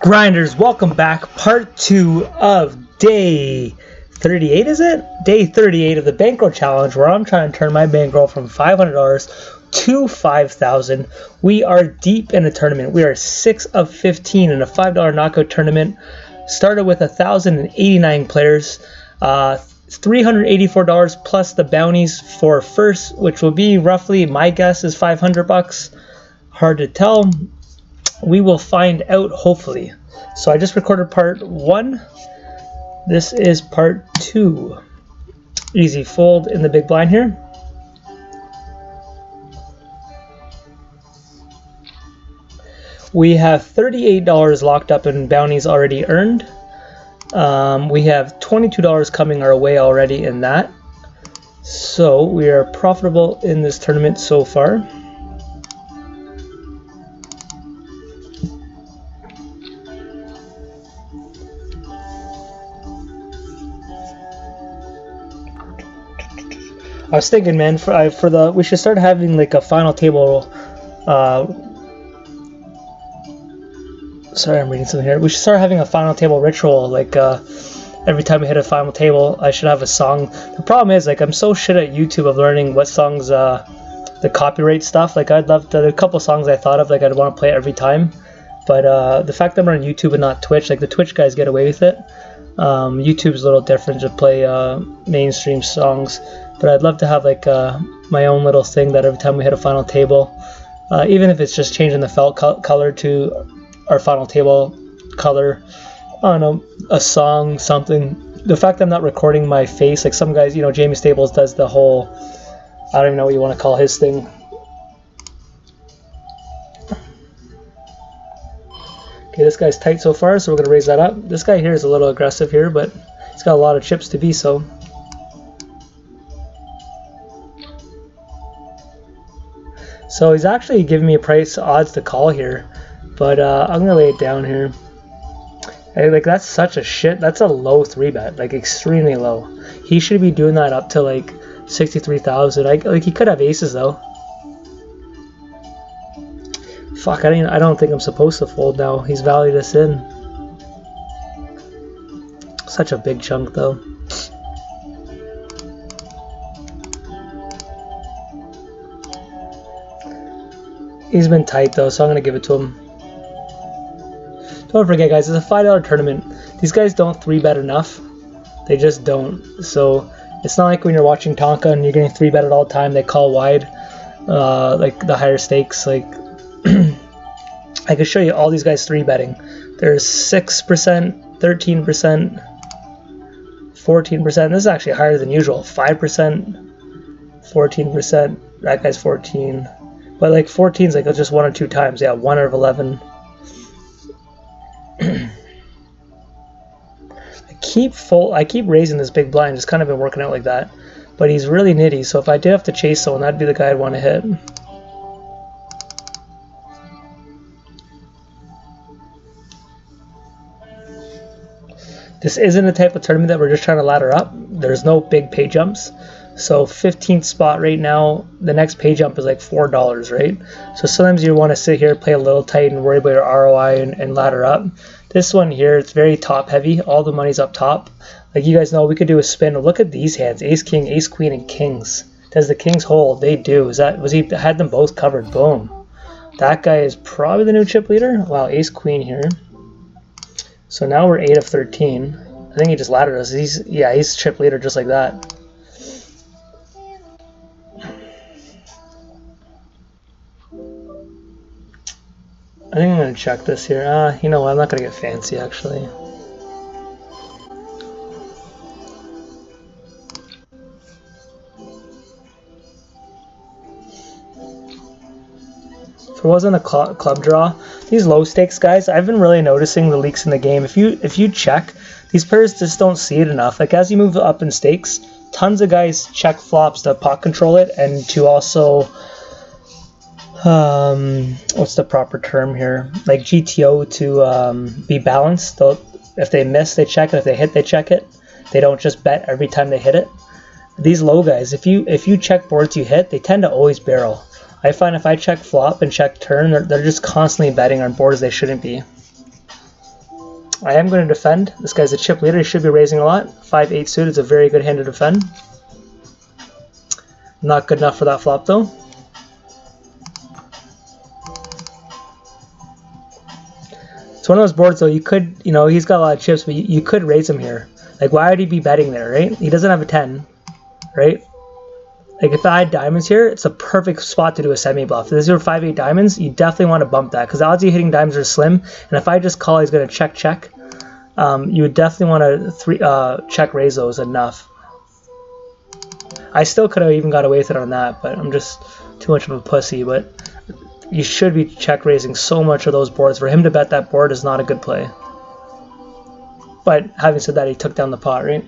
Grinders, welcome back. Part 2 of day 38, is it? Day 38 of the Bankroll Challenge, where I'm trying to turn my bankroll from $500 to $5,000. We are deep in a tournament. We are 6 of 15 in a $5 knockout tournament. Started with 1,089 players. $384 plus the bounties for first, which will be roughly, my guess is $500. Hard to tell. We will find out, hopefully. So I just recorded part 1. This is part 2. Easy fold in the big blind here. We have $38 locked up in bounties already earned. We have $22 coming our way already in that. So we are profitable in this tournament so far. I was thinking, man, we should start having like a final table. Sorry, I'm reading something here. We should start having a final table ritual. Like every time we hit a final table, I should have a song. The problem is, like, I'm so shit at YouTube of learning what songs, the copyright stuff. Like, I'd love to. There are a couple songs I thought of, like I'd want to play every time. But the fact that I'm on YouTube and not Twitch, like the Twitch guys get away with it. YouTube's a little different to play mainstream songs. But I'd love to have like my own little thing that every time we hit a final table, even if it's just changing the felt color to our final table color, I don't know, a song, something. The fact that I'm not recording my face, like some guys, you know, Jamie Stables does the whole, I don't even know what you want to call his thing. Okay, this guy's tight so far, so we're going to raise that up. This guy here is a little aggressive here, but he's got a lot of chips to be so. So he's actually giving me a price odds to call here, but I'm gonna lay it down here. Hey, like that's such a shit. That's a low 3-bet, like extremely low. He should be doing that up to like 63,000. Like he could have aces though. Fuck, I don't think I'm supposed to fold now. He's valued us in. Such a big chunk though. He's been tight though, so I'm going to give it to him. Don't forget, guys, it's a $5 tournament. These guys don't 3-bet enough. They just don't. So it's not like when you're watching Tonka and you're getting 3-betted all the time, they call wide, like the higher stakes. Like I could show you all these guys 3-betting. There's 6%, 13%, 14%. This is actually higher than usual. 5%, 14%. That guy's 14. But like 14 is like just 1 or 2 times. Yeah, 1 out of 11. I keep raising this big blind. Just kind of been working out like that. But he's really nitty. So if I did have to chase someone, that'd be the guy I'd want to hit. This isn't a type of tournament that we're just trying to ladder up. There's no big pay jumps. So 15th spot right now, the next pay jump is like $4, right? So sometimes you want to sit here, play a little tight and worry about your ROI and ladder up. This one here, it's very top heavy. All the money's up top. Like you guys know, we could do a spin. Look at these hands, ace, king, ace, queen, and kings. Does the kings hold? They do. He had them both covered? Boom. That guy is probably the new chip leader. Wow, ace, queen here. So now we're 8 of 13. I think he just laddered us. He's chip leader just like that. I think I'm going to check this here. You know what? I'm not going to get fancy, actually. If it wasn't a club draw, these low stakes guys, I've been really noticing the leaks in the game. If you check, these players just don't see it enough. Like as you move up in stakes, tons of guys check flops to pot control it and to also... what's the proper term here? Like GTO to be balanced. If they miss, they check it. If they hit, they check it. They don't just bet every time they hit it. These low guys, if you check boards you hit, they tend to always barrel. I find if I check flop and check turn, they're just constantly betting on boards they shouldn't be. I am going to defend. This guy's a chip leader. He should be raising a lot. 5-8 suited is a very good hand to defend. Not good enough for that flop though. It's one of those boards though, you could, you know, he's got a lot of chips, but you could raise him here. Like, why would he be betting there, right? He doesn't have a 10, right? Like, if I had diamonds here, it's a perfect spot to do a semi-bluff. If this is your 5-8 diamonds, you definitely want to bump that, because the odds of you hitting diamonds are slim, and if I just call he's going to check, you would definitely want to check raise those enough. I still could have even got away with it on that, but I'm just too much of a pussy, but you should be check raising so much of those boards. For him to bet that board is not a good play. But having said that, he took down the pot, right?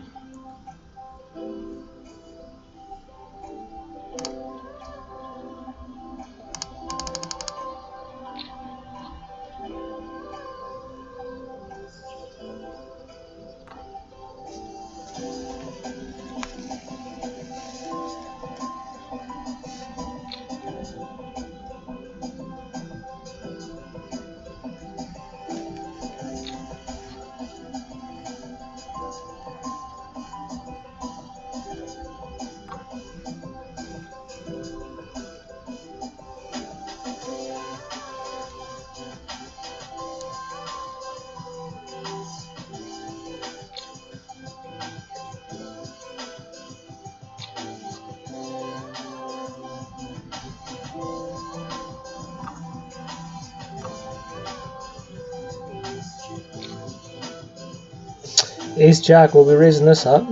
Ace Jack will be raising this up.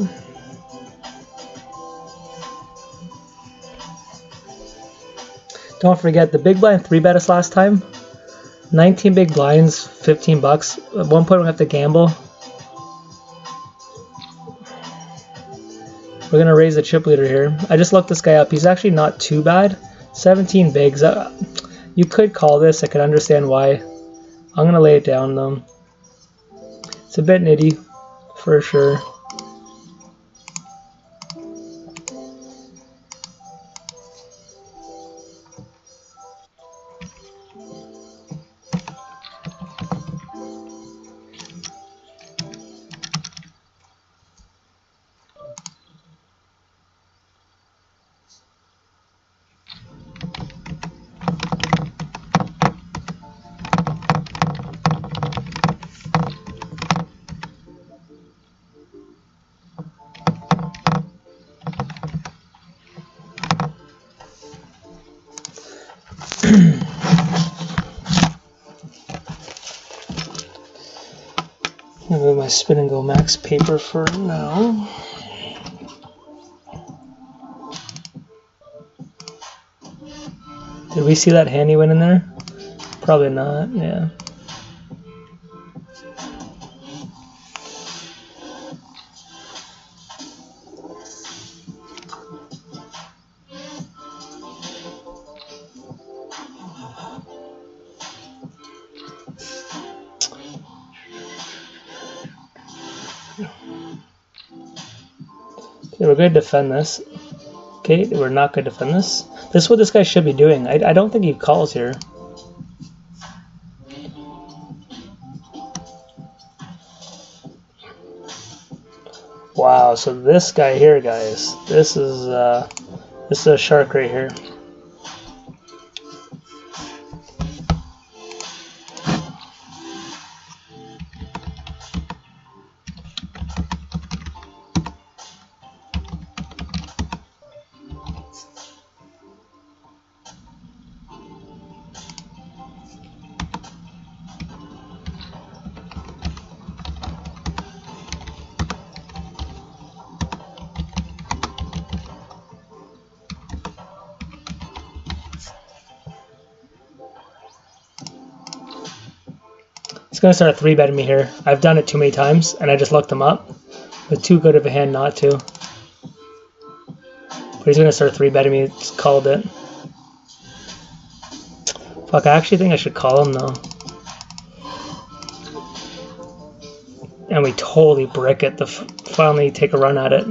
Don't forget the big blind 3-bet us last time. 19 big blinds, 15 bucks. At one point we have to gamble. We're gonna raise the chip leader here. I just looked this guy up. He's actually not too bad. 17 bigs. You could call this. I could understand why. I'm gonna lay it down though. It's a bit nitty. For sure. I'm gonna move my spin and go max paper for now. Did we see that hand he went in there? Probably not, yeah. Okay, we're going to defend this. Okay, we're not going to defend this. This is what this guy should be doing. I don't think he calls here. Wow, so this guy here, guys, this is a shark right here. He's going to start 3-betting me here. I've done it too many times, and I just looked him up. But too good of a hand not to. But he's going to start 3-betting me. Just called it. Fuck, I actually think I should call him, though. And we totally brick it to finally take a run at it.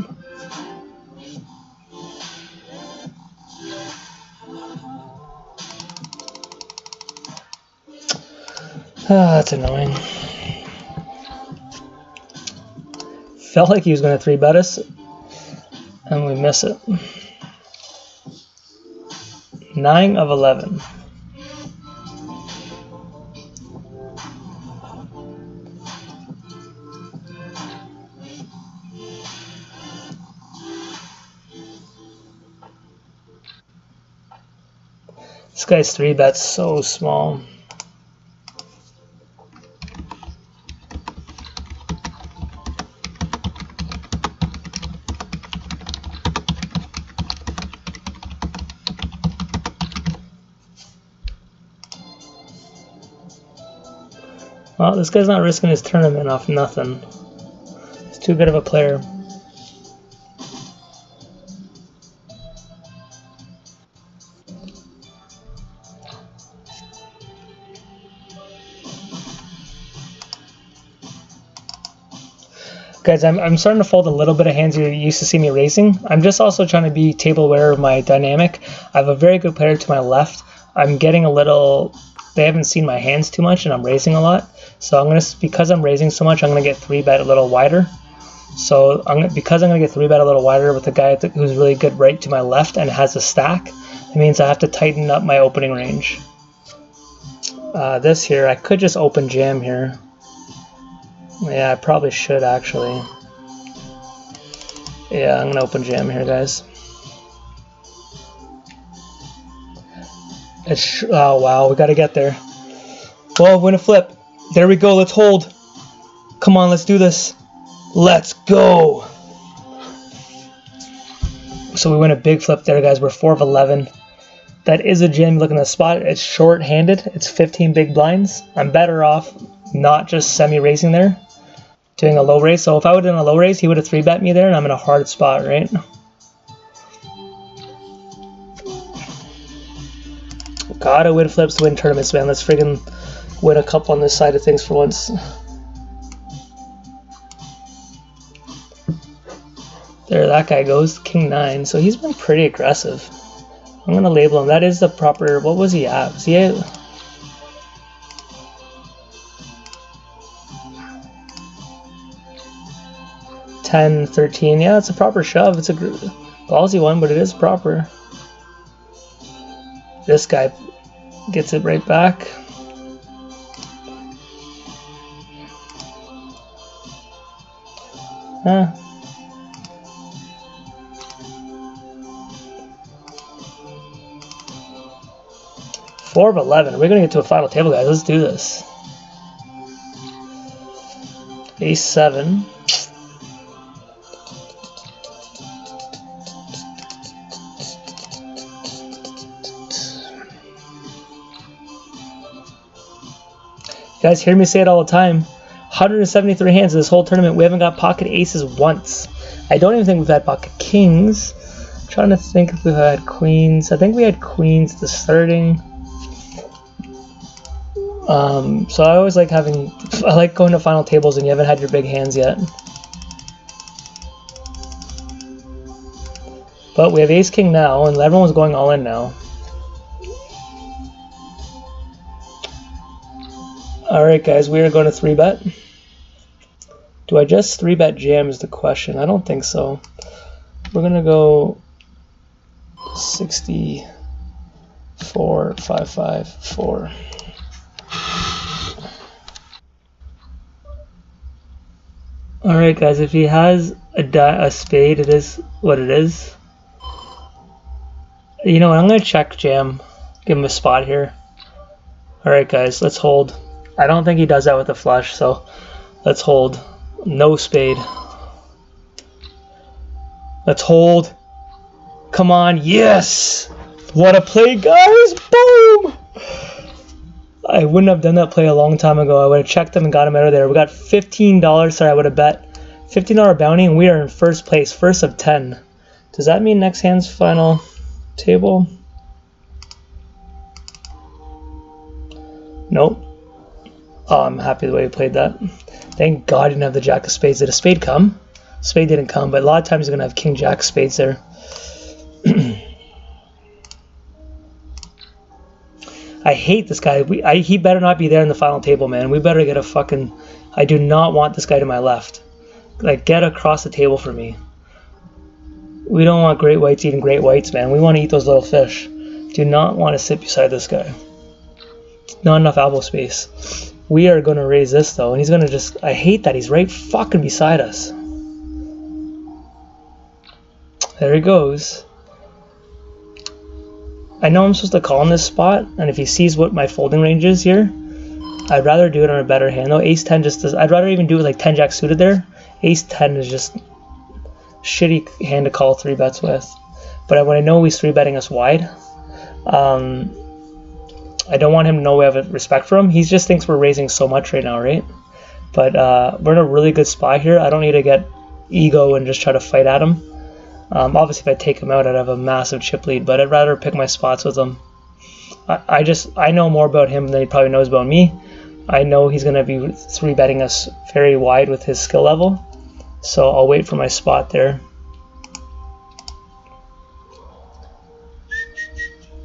Ah, that's annoying. felt like he was going to 3-bet us, and we miss it. 9 of 11. This guy's 3-bet's so small. Well, this guy's not risking his tournament off nothing. He's too good of a player. Guys, I'm starting to fold a little bit of hands you used to see me raising. I'm just also trying to be table aware of my dynamic. I have a very good player to my left. I'm getting a little... They haven't seen my hands too much, and I'm raising a lot. So I'm gonna, because I'm raising so much, I'm gonna get 3-bet a little wider. So because I'm gonna get 3-bet a little wider with the guy who's really good right to my left and has a stack, it means I have to tighten up my opening range. This here, I could just open jam here. Yeah, I probably should actually. Yeah, I'm gonna open jam here, guys. Oh wow, we gotta get there. Well, win a flip. There we go, let's hold. Come on, let's do this. Let's go. So we win a big flip there, guys. We're 4 of 11. That is a jam. Look at the spot. It's short-handed. It's 15 big blinds. I'm better off not just semi-raising there, doing a low raise. So if I would have done a low raise, he would have 3-bet me there, and I'm in a hard spot, right? Gotta win flips to win tournaments, man. Let's friggin' win a couple on this side of things for once. There, that guy goes, King 9. So he's been pretty aggressive. I'm gonna label him. That is the proper. What was he at? Was he at 10, 13? Yeah, it's a proper shove. It's a ballsy one, but it is proper. This guy gets it right back. Huh. Four of 11. We're gonna get to a final table, guys. Let's do this. Ace 7. You guys hear me say it all the time. 173 hands in this whole tournament. We haven't got pocket aces once. I don't even think we've had pocket kings. I'm trying to think if we've had queens. I think we had queens at the starting. So I always like having, I like going to final tables and you haven't had your big hands yet. But we have ace king now and everyone's going all in now. Alright guys, we are going to 3-bet. Do I just 3-bet jam is the question? I don't think so. We're going to go 64, 5, 5, 4. Alright guys, if he has a spade, it is what it is. You know what, I'm going to check jam. Give him a spot here. Alright guys, let's hold. I don't think he does that with a flush, so let's hold. No spade. Let's hold. Come on, yes! What a play, guys! Boom! I wouldn't have done that play a long time ago. I would have checked him and got him out of there. We got $15. Sorry, I would have bet $15 bounty, and we are in first place, first of 10. Does that mean next hand's final table? Nope. Oh, I'm happy the way he played that. Thank God he didn't have the jack of spades. Did a spade come? Spade didn't come, but a lot of times he's going to have king jack of spades there. I hate this guy. He better not be there in the final table, man. We better get a fucking... I do not want this guy to my left. Like, get across the table for me. We don't want great whites eating great whites, man. We want to eat those little fish. Do not want to sit beside this guy. Not enough elbow space. We are going to raise this, though, and he's going to just... I hate that. He's right fucking beside us. There he goes. I know I'm supposed to call in this spot, and if he sees what my folding range is here, I'd rather do it on a better hand. Though Ace 10 just does... I'd rather even do it like 10 Jack suited there. Ace 10 is just shitty hand to call 3-bets with. But when I know he's 3-betting us wide, I don't want him to know we have respect for him. He just thinks we're raising so much right now, right? But we're in a really good spot here. I don't need to get ego and just try to fight at him. Obviously, if I take him out, I'd have a massive chip lead, but I'd rather pick my spots with him. I know more about him than he probably knows about me. I know he's going to be 3-betting us very wide with his skill level, so I'll wait for my spot there.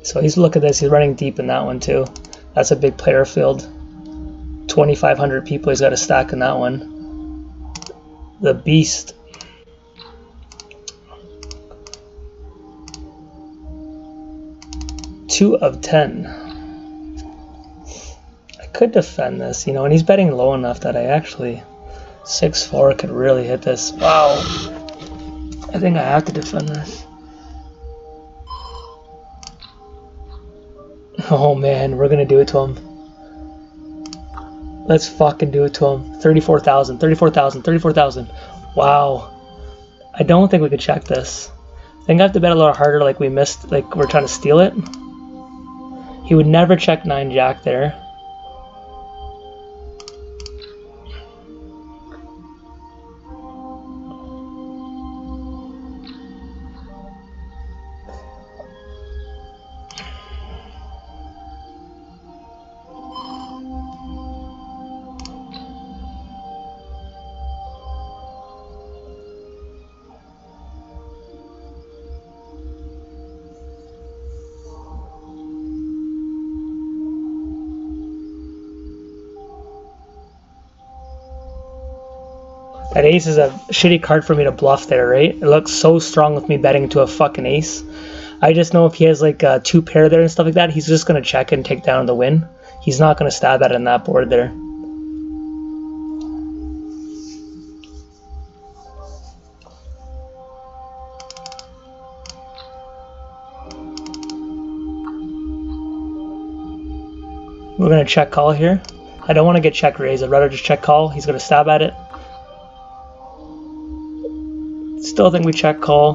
So look at this, he's running deep in that one too. That's a big player field. 2,500 people he's got to stack in that one. The beast. Two of 10. I could defend this, you know, and he's betting low enough that I actually 6-4 could really hit this. Wow. I think I have to defend this. Oh man, we're gonna do it to him. Let's fucking do it to him. 34,000, 34,000, 34,000. Wow. I don't think we could check this. I think I have to bet a little harder, like we missed, like we're trying to steal it. He would never check 9 Jack there. That ace is a shitty card for me to bluff there, right? It looks so strong with me betting into a fucking ace. I just know if he has like a 2 pair there and stuff like that, he's just going to check and take down the win. He's not going to stab at it on that board there. We're going to check call here. I don't want to get check raise. I'd rather just check call. He's going to stab at it. Still think we check call.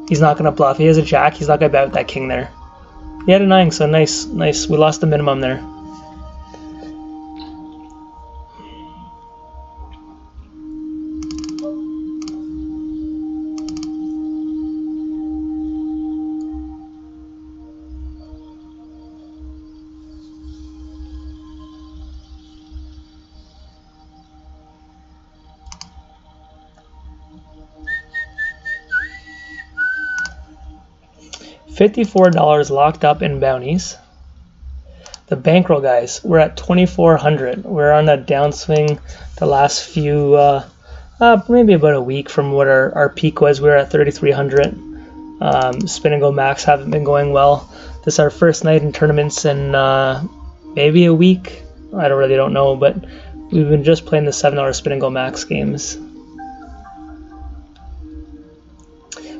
He's not going to bluff. He has a jack. He's not going to bet with that king there. He had a 9, so nice. Nice. We lost the minimum there. $54 locked up in bounties. The bankroll guys, we're at 2,400. We're on a downswing the last few, maybe about a week from what our peak was. We were at 3,300. Spin and go max haven't been going well. This is our first night in tournaments in maybe a week. I don't know, but we've been just playing the $7 spin and go max games.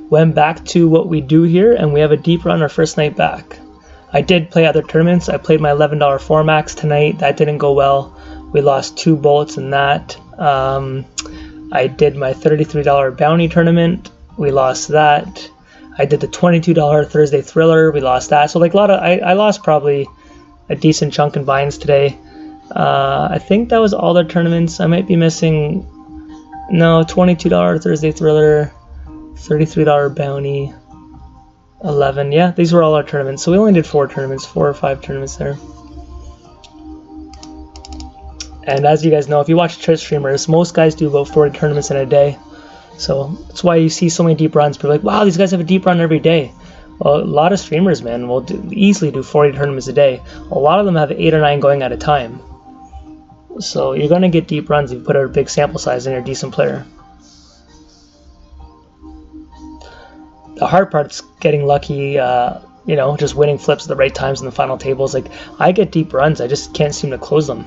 Went back to what we do here, and we have a deep run our first night back. I did play other tournaments. I played my $11 4 max tonight. That didn't go well. We lost 2 bullets in that. I did my $33 bounty tournament. We lost that. I did the $22 Thursday thriller. We lost that. So like I lost probably a decent chunk in binds today. I think that was all their tournaments. I might be missing, no, $22 Thursday thriller. $33 bounty, 11. Yeah, these were all our tournaments. So we only did 4 tournaments, 4 or 5 tournaments there. And as you guys know, if you watch Twitch streamers, most guys do about 40 tournaments in a day. So that's why you see so many deep runs. People are like, wow, these guys have a deep run every day. Well, a lot of streamers, man, will easily do 40 tournaments a day. A lot of them have 8 or 9 going at a time. So you're going to get deep runs if you put out a big sample size and you're a decent player. The hard part's getting lucky, you know, just winning flips at the right times in the final tables. Like, I get deep runs, I just can't seem to close them.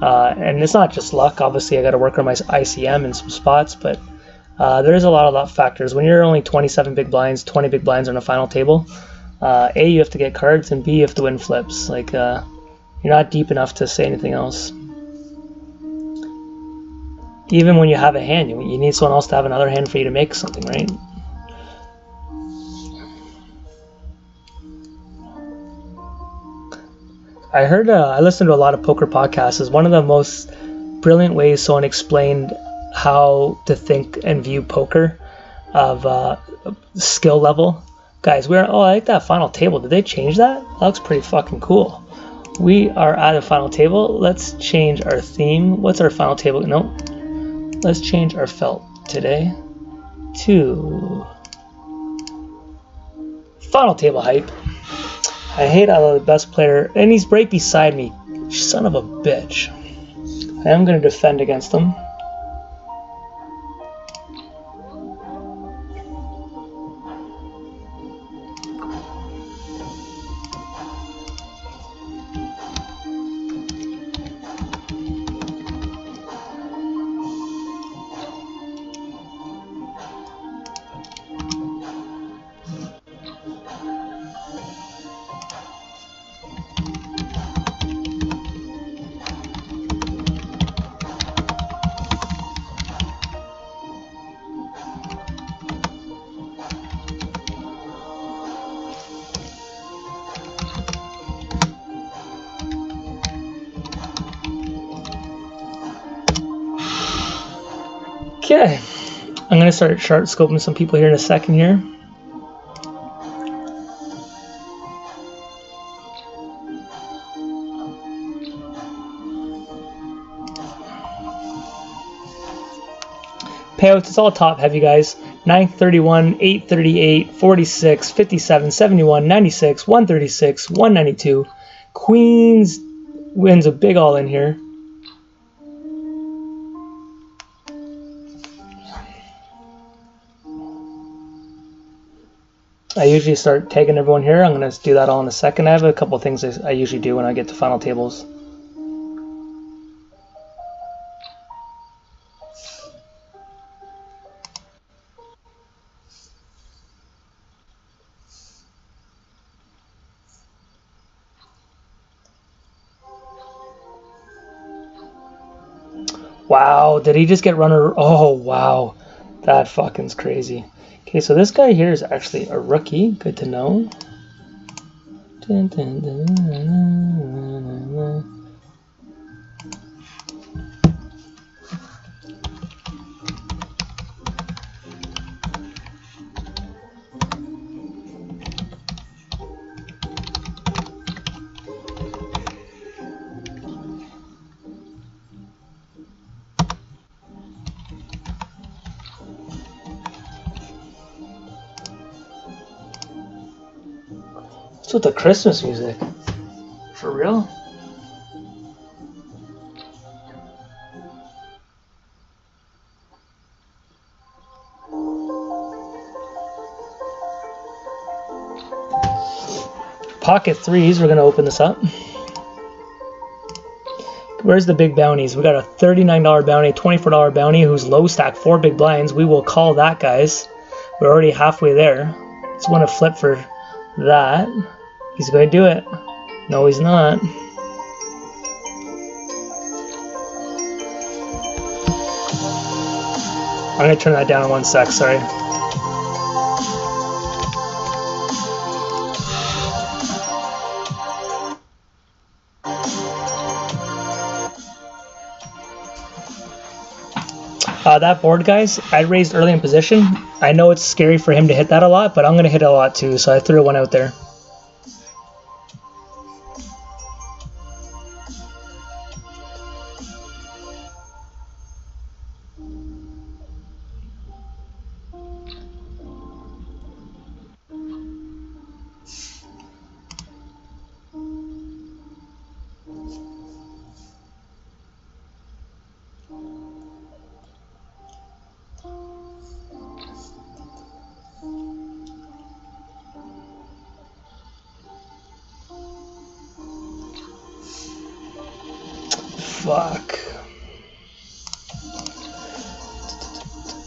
And it's not just luck. Obviously, I got to work on my ICM in some spots, but there is a lot of luck factors. When you're only 27 big blinds, 20 big blinds on a final table, A, you have to get cards, and B, you have to win flips. Like, you're not deep enough to say anything else. Even when you have a hand, you need someone else to have another hand for you to make something, right? I heard, I listened to a lot of poker podcasts. It's one of the most brilliant ways someone explained how to think and view poker of skill level. Guys, I like that final table. Did they change that? That looks pretty fucking cool. We are at a final table. Let's change our theme. What's our final table? Nope. Let's change our felt today to final table hype. I hate how the best player, and he's right beside me. Son of a bitch. I am going to defend against him. Okay, I'm going to start chart scoping some people here in a second here. Payouts, it's all top heavy, guys. 931, 838, 46, 57, 71, 96, 136, 192. Queens wins a big all in here. I usually start tagging everyone here. I'm going to do that all in a second. I have a couple things I usually do when I get to final tables. Wow, did he just get runner? Oh, wow. That fucking's crazy. Okay, so this guy here is actually a rookie. Good to know. Dun, dun, dun, dun, dun, dun. What's with the Christmas music? For real? Pocket threes, we're going to open this up. Where's the big bounties? We got a $39 bounty, $24 bounty, who's low stack 4 big blinds. We will call that, guys. We're already halfway there. Just want to flip for that. He's going to do it. No, he's not. I'm going to turn that down in 1 sec, sorry. That board, guys, I raised early in position. I know it's scary for him to hit that a lot, but I'm going to hit it a lot too, so I threw one out there. Fuck.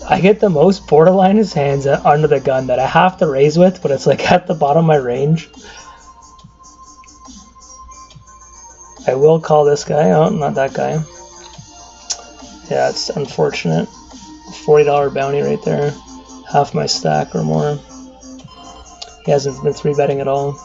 I get the most borderline his hands under the gun that I have to raise with, but it's like at the bottom of my range. I will call this guy. Oh, not that guy. Yeah, it's unfortunate. $40 bounty right there. Half my stack or more. He hasn't been 3-betting at all.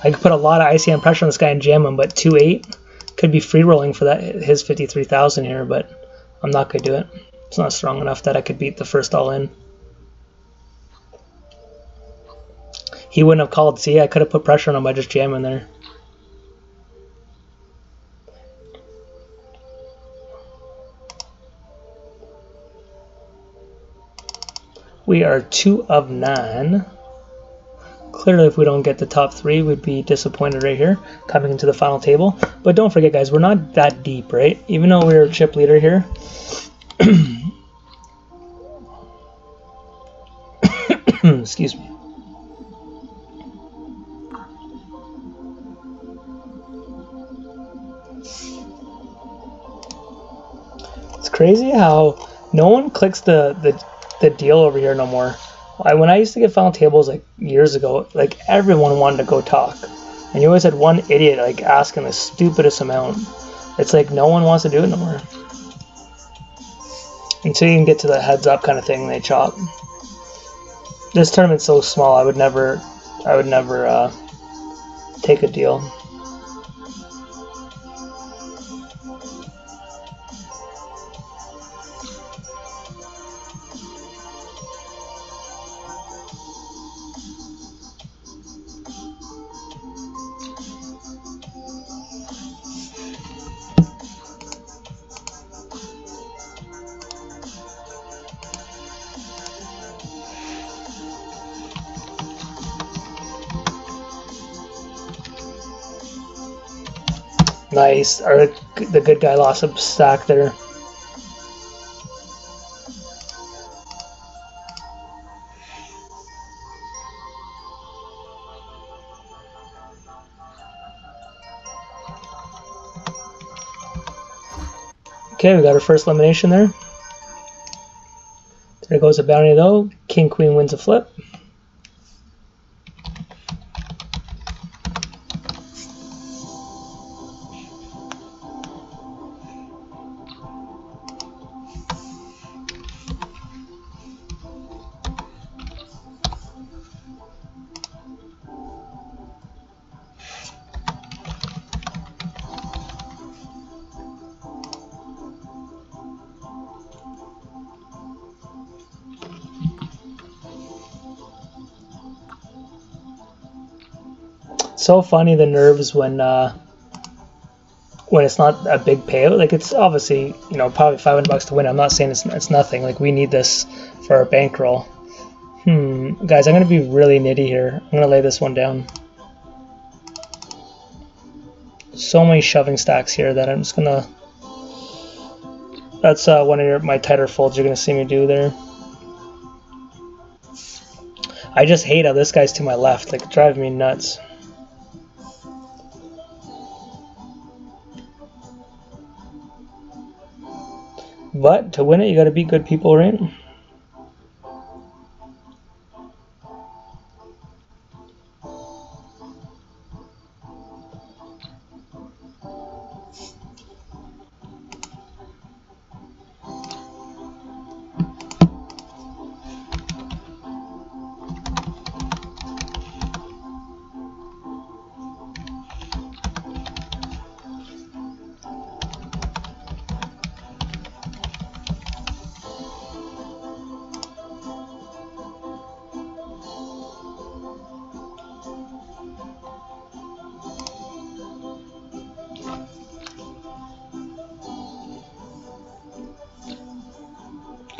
I could put a lot of ICM pressure on this guy and jam him, but 2-8 could be free rolling for that his 53,000 here, but I'm not gonna do it. It's not strong enough that I could beat the first all in. He wouldn't have called. See, I could have put pressure on him by just jamming there. We are 2 of 9. Clearly, if we don't get the top 3, we'd be disappointed right here, coming into the final table. But don't forget, guys, we're not that deep, right? Even though we're a chip leader here. Excuse me. It's crazy how no one clicks the deal over here no more. When I used to get final tables like years ago, like everyone wanted to go talk, and you always had one idiot like asking the stupidest amount. It's like no one wants to do it no more until you can get to the heads up kind of thing. They chop. This tournament's so small. I would never take a deal. Nice. The good guy lost a stack there. Okay, we got our first elimination there. There goes a bounty though. King Queen wins a flip. So funny the nerves when it's not a big payout. Like it's obviously, you know, probably $500 to win. I'm not saying it's nothing. Like we need this for our bankroll. Guys, I'm gonna be really nitty here. I'm gonna lay this one down. So many shoving stacks here that I'm just gonna. That's one of my tighter folds you're gonna see me do there. I just hate how this guy's to my left. Like it drives me nuts. But to win it, you got to beat good people, right?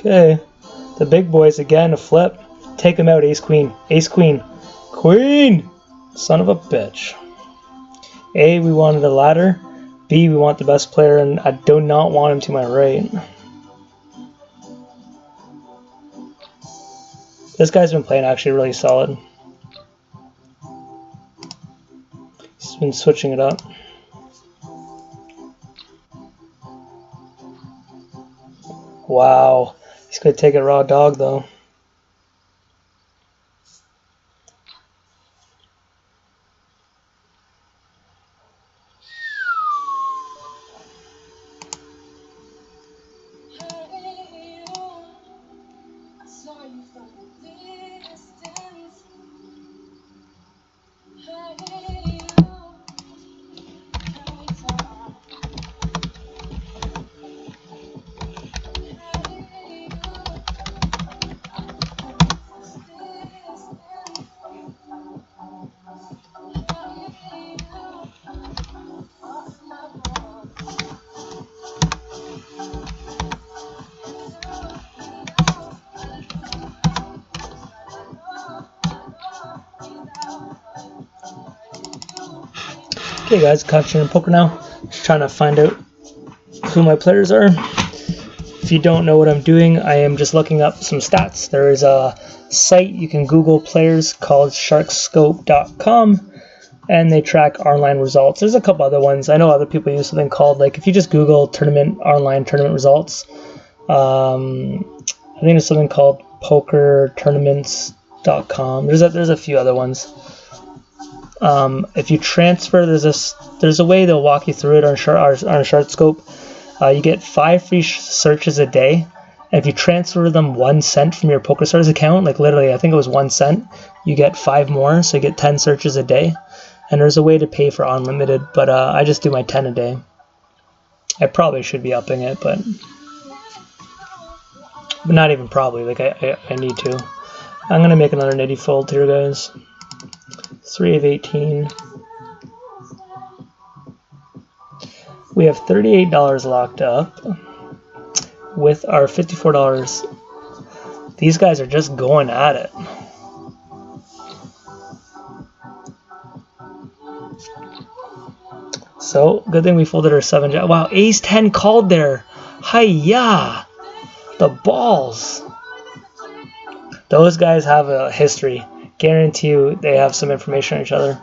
Okay. The big boys again, a flip. Take him out, ace queen. Ace queen. Queen! Son of a bitch. A, we wanted a ladder. B, we want the best player, and I do not want him to my right. This guy's been playing actually really solid. He's been switching it up. Wow. He's going to take it raw dog, though. Okay guys, concentrating on poker now. Just trying to find out who my players are. If you don't know what I'm doing, I am just looking up some stats. There is a site you can Google players called sharkscope.com, and they track online results. There's a couple other ones. I know other people use something called, like, if you just Google online tournament results, I think there's something called pokertournaments.com. There's a few other ones. If you transfer, there's a way they'll walk you through it on Sharkscope. You get 5 free searches a day, and if you transfer them 1 cent from your PokerStars account, like literally I think it was 1 cent, you get 5 more, so you get 10 searches a day. And there's a way to pay for unlimited, but I just do my 10 a day. I probably should be upping it, but not even probably, like I need to. I'm gonna make another nitty fold here, guys. 3 of 18. We have $38 locked up with our $54. These guys are just going at it. So, good thing we folded our 7 jack. Wow, ace 10 called there. Hi-ya! The balls. Those guys have a history. Guarantee you they have some information on each other.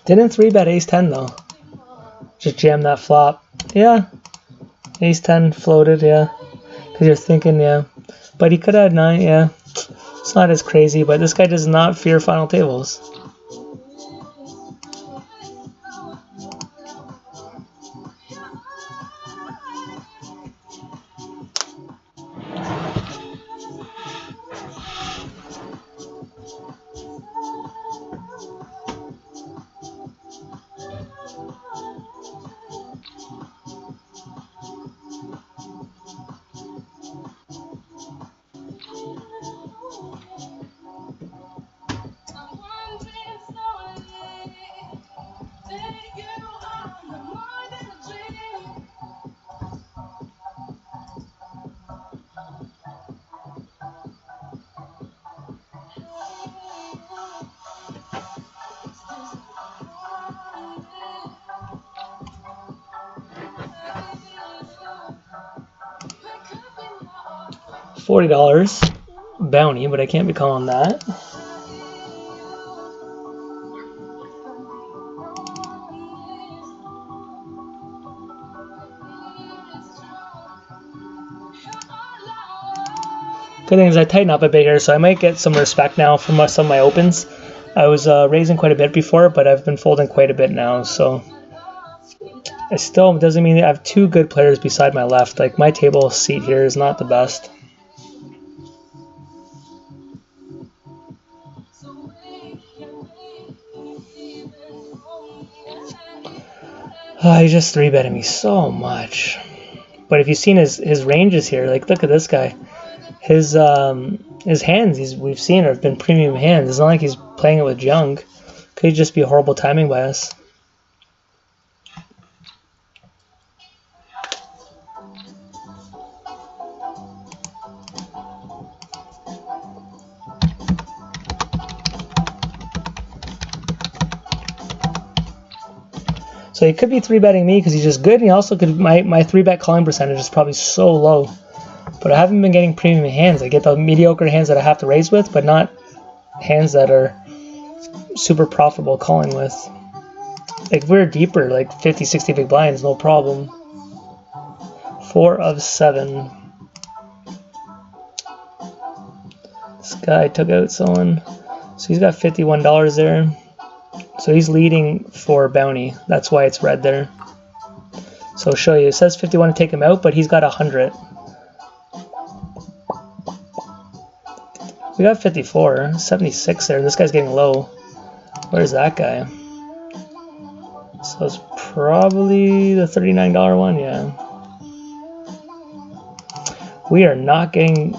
Didn't 3-bet ace 10 though. Just jam that flop. Yeah. Ace 10 floated, yeah. Because you're thinking, yeah. But he could have had 9, yeah. It's not as crazy, but this guy does not fear final tables. $40 bounty, but I can't be calling that. Good thing is I tighten up a bit here, so I might get some respect now from some of my opens. I was raising quite a bit before, but I've been folding quite a bit now, so it still doesn't mean that I have 2 good players beside my left. Like, my table seat here is not the best. Oh, he's just 3-betting me so much. But if you've seen his ranges here, like, look at this guy. his hands we've seen have been premium hands. It's not like he's playing it with junk. Could just be horrible timing by us. So he could be 3-betting me because he's just good, and he also could, my 3-bet calling percentage is probably so low. But I haven't been getting premium hands. I get the mediocre hands that I have to raise with, but not hands that are super profitable calling with. Like, if we're deeper, like 50, 60 big blinds, no problem. 4 of 7. This guy took out someone. So he's got $51 there. So he's leading for bounty. That's why it's red there. So I'll show you. It says 51 to take him out, but he's got 100. We got 54, 76 there. This guy's getting low. Where's that guy? So it's probably the $39 one, yeah. We are not getting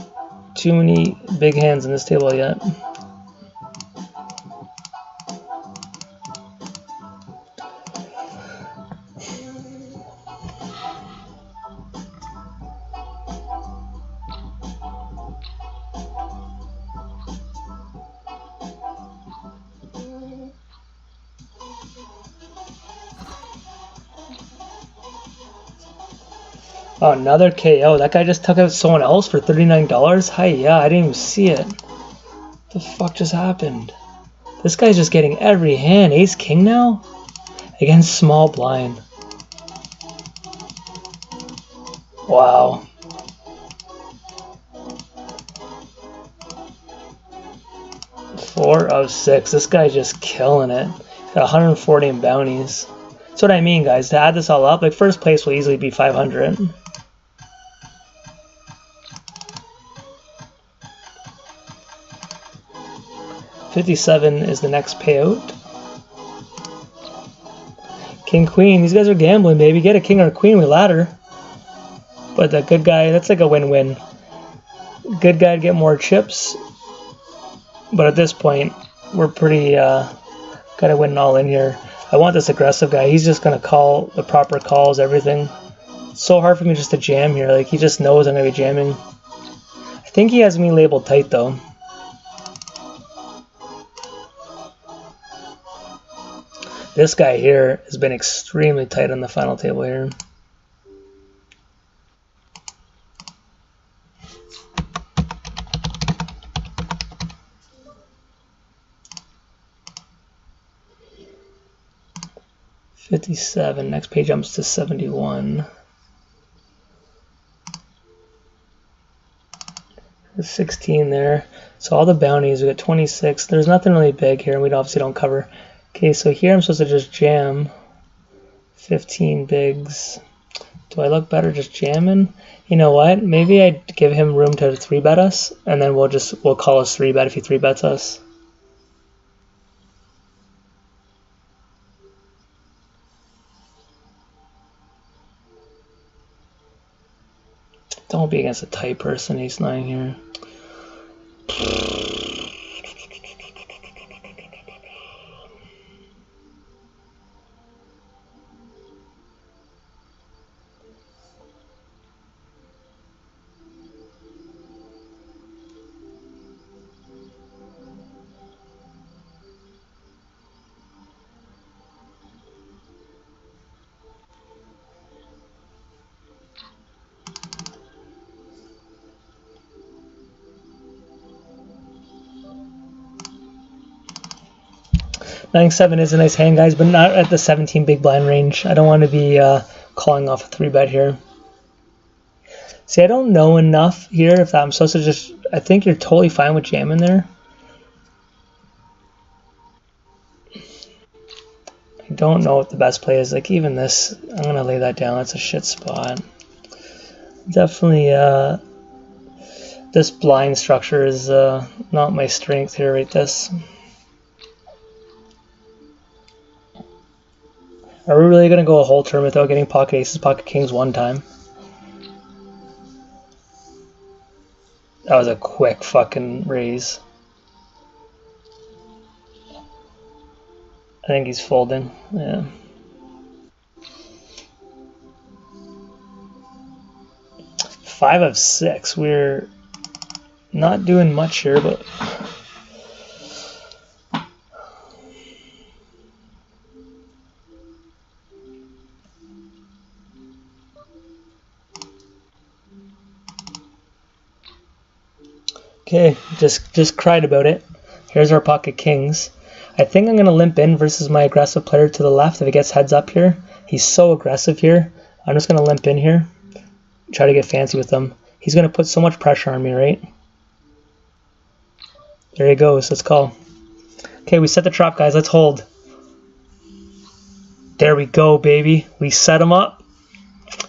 too many big hands in this table yet. Oh, another KO. That guy just took out someone else for $39? Hi, yeah, I didn't even see it. What the fuck just happened? This guy's just getting every hand. Ace King now? Against small blind. Wow. Four of 6. This guy's just killing it. Got 140 in bounties. That's what I mean, guys. To add this all up, like, first place will easily be 500. $57 is the next payout. King, Queen. These guys are gambling, baby. Get a king or a queen with ladder. But the good guy, that's like a win-win. Good guy to get more chips. But at this point, we're pretty gotta win all in here. I want this aggressive guy. He's just gonna call the proper calls, everything. It's so hard for me just to jam here. Like, he just knows I'm gonna be jamming. I think he has me labeled tight though. This guy here has been extremely tight on the final table here. $57. Next page jumps to 71. There's 16 there. So all the bounties, we got 26. There's nothing really big here, and we obviously don't cover. Okay, so here I'm supposed to just jam 15 bigs. Do I look better just jamming? You know what? Maybe I'd give him room to 3-bet us, and then we'll call us 3-bet if he 3-bets us. Don't be against a tight person, ace-9 here. Nine 7 is a nice hand, guys, but not at the 17 big blind range. I don't want to be calling off a 3-bet here. See, I don't know enough here if I'm supposed to just... I think you're totally fine with jamming there. I don't know what the best play is. Like, even this, I'm going to lay that down. That's a shit spot. Definitely, this blind structure is not my strength here, right? This. Are we really going to go a whole turn without getting pocket aces, pocket kings one time? That was a quick fucking raise. I think he's folding. Yeah. Five of six. We're not doing much here, but okay, just cried about it. Here's our pocket kings. I think I'm gonna limp in versus my aggressive player to the left if he gets heads up here. He's so aggressive here. I'm just gonna limp in here. Try to get fancy with him. He's gonna put so much pressure on me, right? There he goes. Let's call. Okay, we set the trap, guys. Let's hold. There we go, baby. We set him up.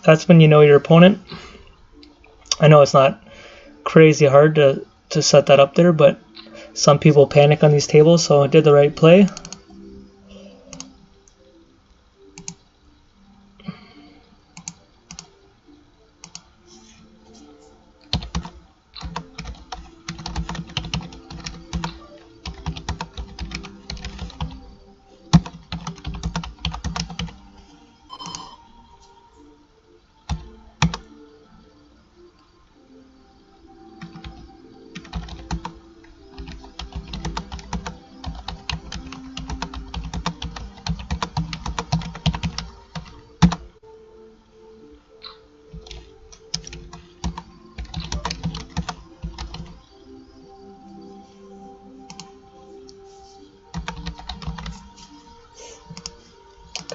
That's when you know your opponent. I know it's not crazy hard to set that up there, but some people panic on these tables, so I did the right play.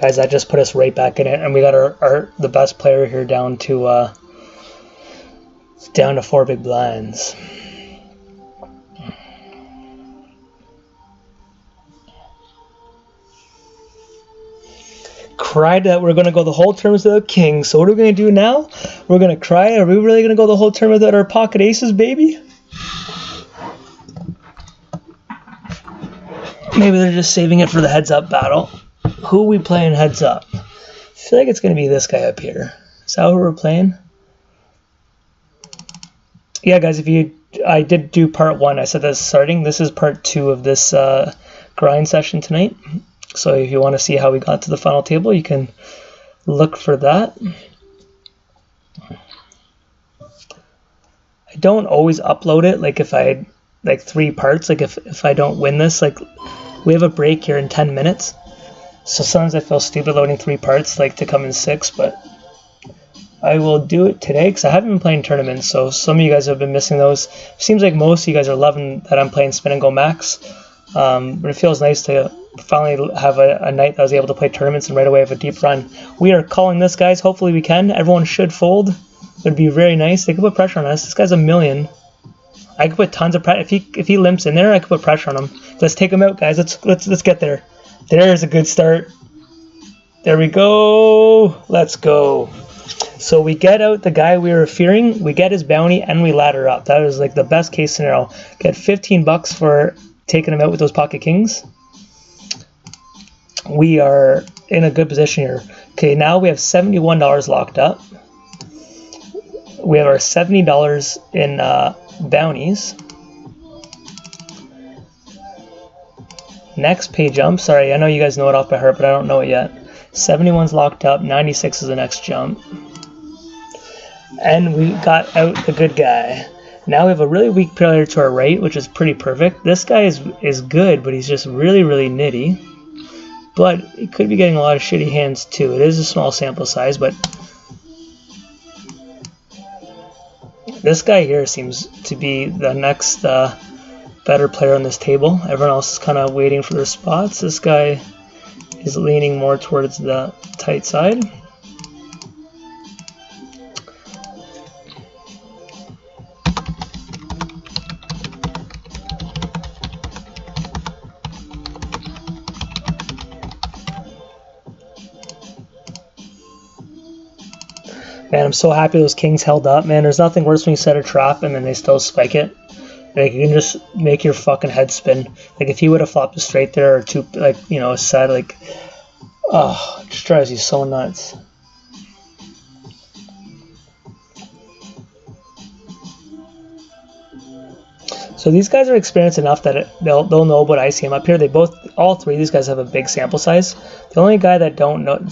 Guys, that just put us right back in it, and we got the best player here down to 4 big blinds. Cried that we're gonna go the whole term without king. So what are we gonna do now? We're gonna cry. Are we really gonna go the whole term without our pocket aces, baby? Maybe they're just saving it for the heads up battle. Who are we playing heads up? I feel like it's going to be this guy up here. Is that who we're playing? Yeah, guys, I did do part 1. I said that's starting. This is part 2 of this grind session tonight. So if you want to see how we got to the final table, you can look for that. I don't always upload it. Like if I like 3 parts, like if I don't win this, like we have a break here in 10 minutes. So sometimes I feel stupid loading 3 parts, like to come in 6, but I will do it today because I haven't been playing tournaments, so some of you guys have been missing those. Seems like most of you guys are loving that I'm playing Spin and Go Max, but it feels nice to finally have a night that I was able to play tournaments and right away have a deep run. We are calling this, guys. Hopefully we can. Everyone should fold. It would be very nice. They could put pressure on us. This guy's a million. I could put tons of pressure. If he limps in there, I could put pressure on him. Let's take him out, guys. Let's get there. There's a good start. There we go. Let's go. So we get out the guy we were fearing, we get his bounty, and we ladder up. That was like the best case scenario. Get 15 bucks for taking him out with those pocket kings. We are in a good position here. Okay, now we have $71 locked up. We have our $70 in bounties. Next pay jump. Sorry, I know you guys know it off by heart, but I don't know it yet. 71's locked up. 96 is the next jump. And we got out the good guy. Now we have a really weak player to our right, which is pretty perfect. This guy is good, but he's just really, really nitty. But he could be getting a lot of shitty hands too. It is a small sample size, but this guy here seems to be the next better player on this table. Everyone else is kind of waiting for their spots. This guy is leaning more towards the tight side. Man, I'm so happy those kings held up, man. There's nothing worse when you set a trap and then they still spike it. Like, you can just make your fucking head spin. Like, if he would have flopped it straight there or two, like, you know, a set, like, oh, it just drives you so nuts. So these guys are experienced enough that they'll know about ICM up here. All three of these guys have a big sample size. The only guy that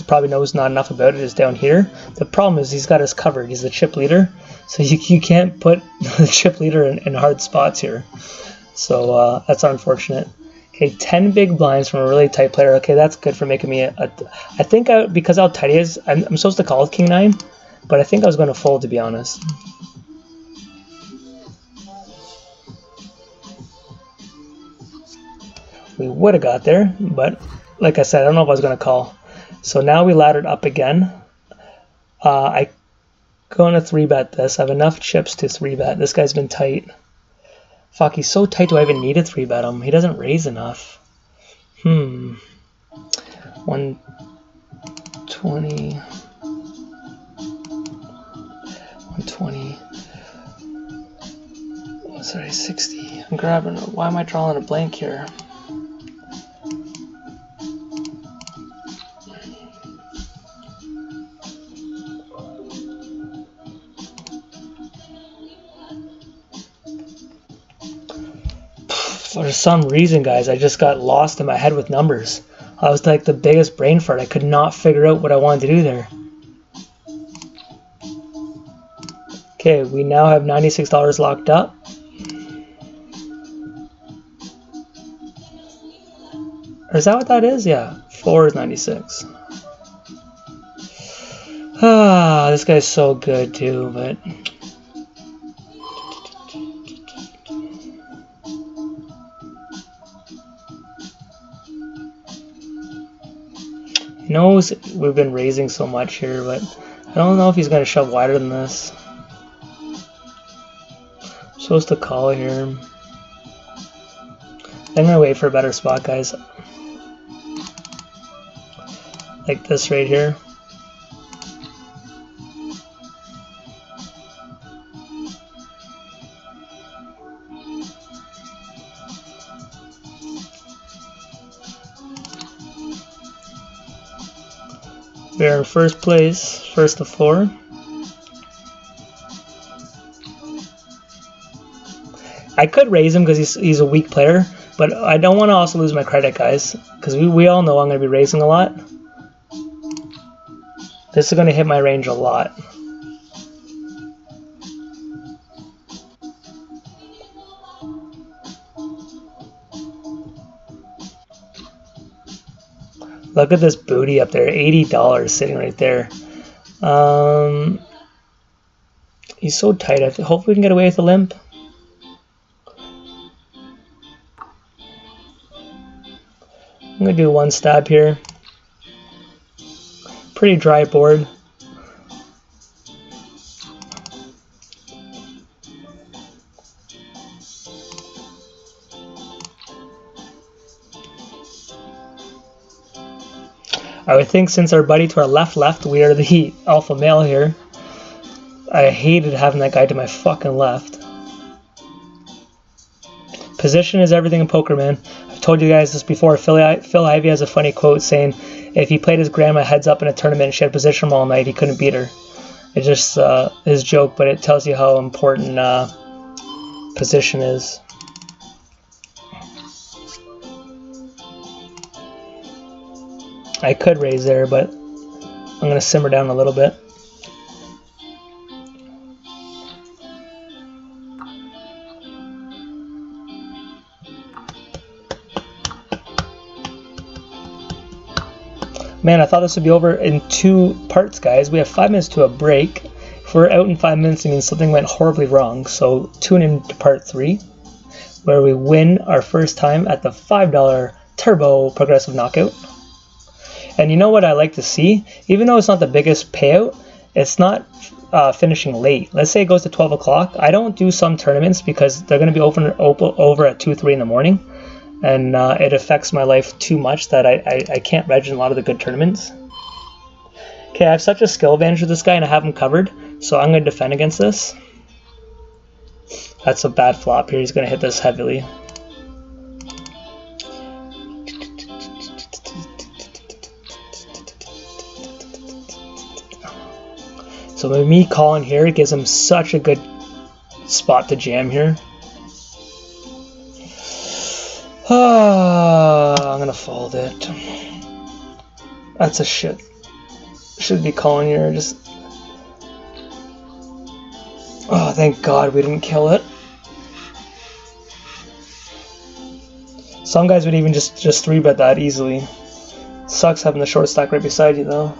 probably knows not enough about it is down here. The problem is he's got us covered. He's the chip leader, so you can't put the chip leader in hard spots here. So that's unfortunate. Okay, 10 big blinds from a really tight player. Okay, that's good for making me I think because how tight he is, I'm supposed to call it King 9, but I think I was going to fold, to be honest. We would have got there, but like I said, I don't know if I was going to call. So now we laddered up again. I going to 3-bet this. I have enough chips to 3-bet. This guy's been tight. Fuck, he's so tight. Do I even need to 3-bet him? He doesn't raise enough. 120. 120. Oh, sorry, 60. I'm grabbing it. Why am I drawing a blank here? For some reason, guys, I just got lost in my head with numbers. I was like the biggest brain fart. I could not figure out what I wanted to do there. Okay, we now have $96 locked up. Or is that what that is? Yeah, 4 is 96. Ah, this guy's so good too, but... He knows we've been raising so much here, but I don't know if he's going to shove wider than this. I'm supposed to call here. I'm going to wait for a better spot, guys. Like this right here. We're in first place, first to 4. I could raise him because he's a weak player, but I don't want to also lose my credit, guys, because we all know I'm going to be raising a lot. This is going to hit my range a lot. Look at this booty up there, $80 sitting right there. He's so tight. Hopefully we can get away with a limp. I'm going to do one stab here. Pretty dry board. I would think since our buddy to our left, we are the alpha male here. I hated having that guy to my fucking left. Position is everything in poker, man. I've told you guys this before. Phil Ivey has a funny quote saying, if he played his grandma heads up in a tournament and she had position all night, he couldn't beat her. It's just his joke, but it tells you how important position is. I could raise there, but I'm going to simmer down a little bit. Man, I thought this would be over in 2 parts, guys. We have 5 minutes to a break. If we're out in 5 minutes, it means something went horribly wrong. So tune in to part 3, where we win our first time at the $5 Turbo Progressive Knockout. And you know what I like to see? Even though it's not the biggest payout, it's not finishing late. Let's say it goes to 12 o'clock. I don't do some tournaments because they're going to be over at 2, 3 in the morning. And it affects my life too much that I can't reg in a lot of the good tournaments. Okay, I have such a skill advantage with this guy and I have him covered. So I'm going to defend against this. That's a bad flop here. He's going to hit this heavily. So with me calling here, it gives him such a good spot to jam here. I'm gonna fold it. That's a shit. Should be calling here. Just. Oh, thank God we didn't kill it. Some guys would even just 3-bet that easily. Sucks having the short stack right beside you though.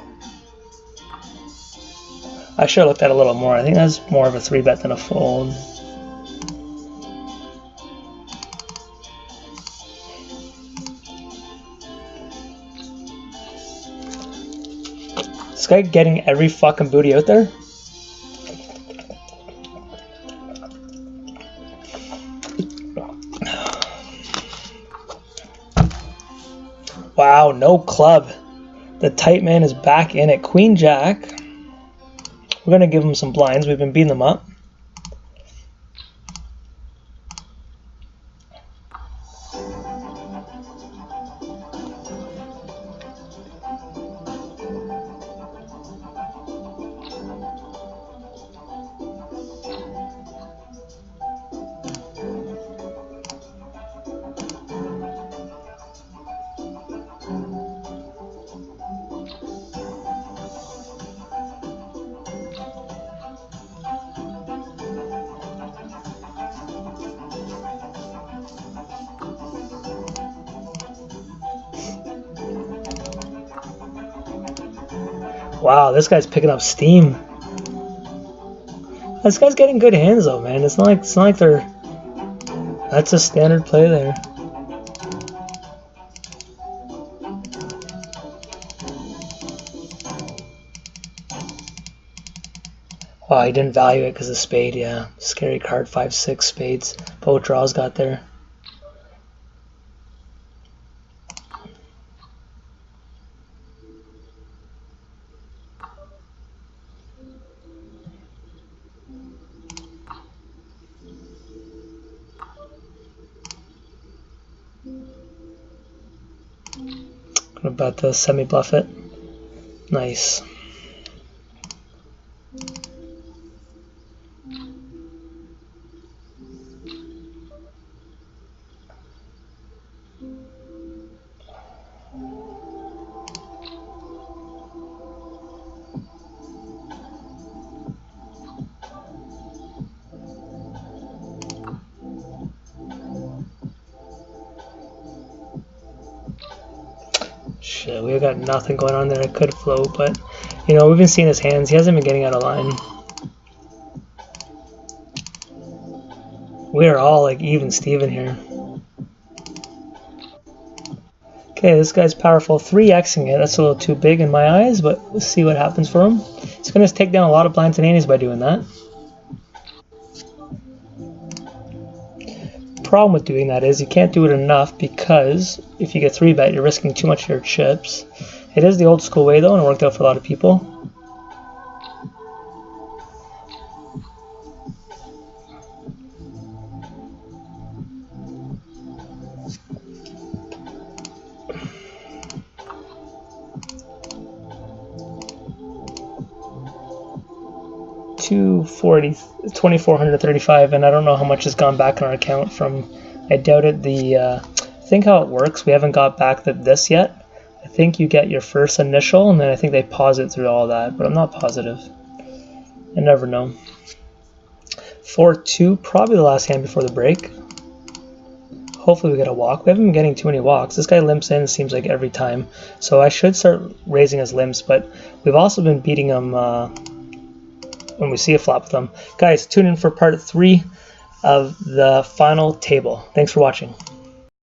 I should have looked at it a little more. I think that's more of a 3-bet than a fold. This guy getting every fucking booty out there? Wow, no club. The tight man is back in it. Queen Jack. We're going to give him some blinds. We've been beating them up. Wow, this guy's picking up steam. This guy's getting good hands though, man. It's not like they're. That's a standard play there. Wow, he didn't value it because of spade. Yeah, scary card. 5-6 spades. Both draws got there. Gonna bet the semi-bluff it. Nice. Shit, we've got nothing going on there. It could float, but you know, we've been seeing his hands. He hasn't been getting out of line. We are all like even Steven here. Okay, this guy's powerful. 3xing it. That's a little too big in my eyes, but let's see what happens for him. He's going to take down a lot of blinds and antes by doing that. Problem with doing that is you can't do it enough, because if you get 3-bet, you're risking too much of your chips. It is the old school way though, and it worked out for a lot of people. $2,435, and I don't know how much has gone back in our account from. I doubted the. I think how it works. We haven't got back this yet. I think you get your first initial, and then I think they pause it through all that, but I'm not positive. I never know. 4-2, probably the last hand before the break. Hopefully we get a walk. We haven't been getting too many walks. This guy limps in, seems like every time, so I should start raising his limps. But we've also been beating him. When we see a flop with them. Guys, tune in for part 3 of the final table. Thanks for watching.